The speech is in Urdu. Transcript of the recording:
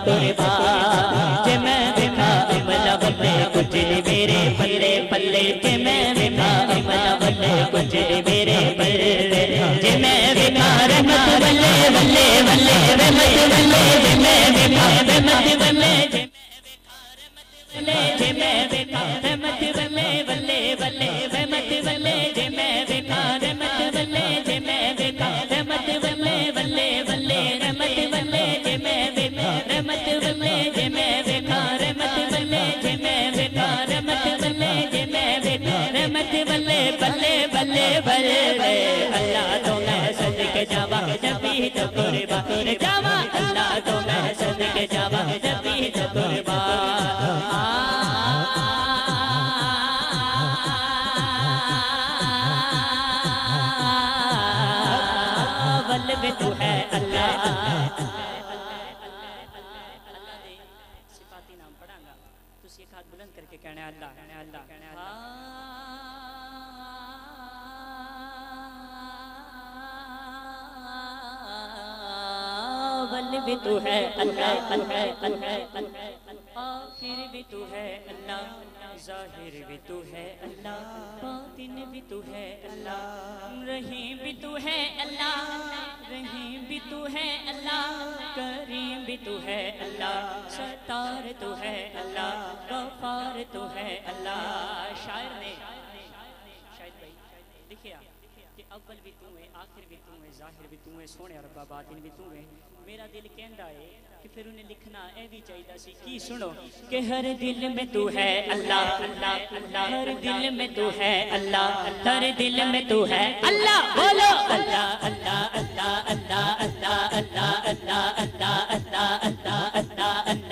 قربان جے میں وکھا ملا بلے کچھ نہیں میرے پلے پلے جے میں وکھا ملا بلے کچھ نہیں میرے پلے جے میں وکھا رحمت بلے بلے بلے رحمت بلے جے میں وکھا رحمت بلے جے میں وکھا رحمت بلے بلے بلے رحمت بلے جے میں وکھا رحمت بلے جے میں وکھا رحمت بلے بلے بلے رحمت بلے جے میں وکھا رحمت بلے جے میں وکھا رحمت بلے جے میں وکھا رحمت بلے جے میں وکھا رحمت بلے بلے بلے بلے اللہ تو میں صدقے جاواں جب بھی تو قربان جاواں اللہ تو میں صدقے جاواں جب بھی تو قربان ولو تو ہے اللہ صفاتی نام پڑھاں گا تسی ایک ہاتھ بلند کر کے کہنا ہے اللہ ول بھی تو ہے اللہ آخر بھی تو ہے اللہ ظاہر بھی تو ہے اللہ باطن بھی تو ہے اللہ رحیم بھی تو ہے اللہ رحیم بھی تو ہے اللہ کریم بھی تو ہے اللہ ستار تو ہے اللہ غفار تو ہے اللہ شاعر نے شاید بھائی لکھیا کہ اول بھی تو ہے آخر بھی تو ہے ظاہر بھی تو ہے سونے ربا باطن بھی تو ہے میرا دل کہندا ہے کہ پھر انہیں لکھنا اے بھی چاہیے سی کی سنو کہ ہر دل میں تو ہے اللہ اللہ اللہ ہر دل میں تو ہے اللہ ہر دل میں تو ہے اللہ بولو اللہ اللہ اللہ اللہ اللہ اللہ اللہ اللہ اللہ اللہ اللہ اللہ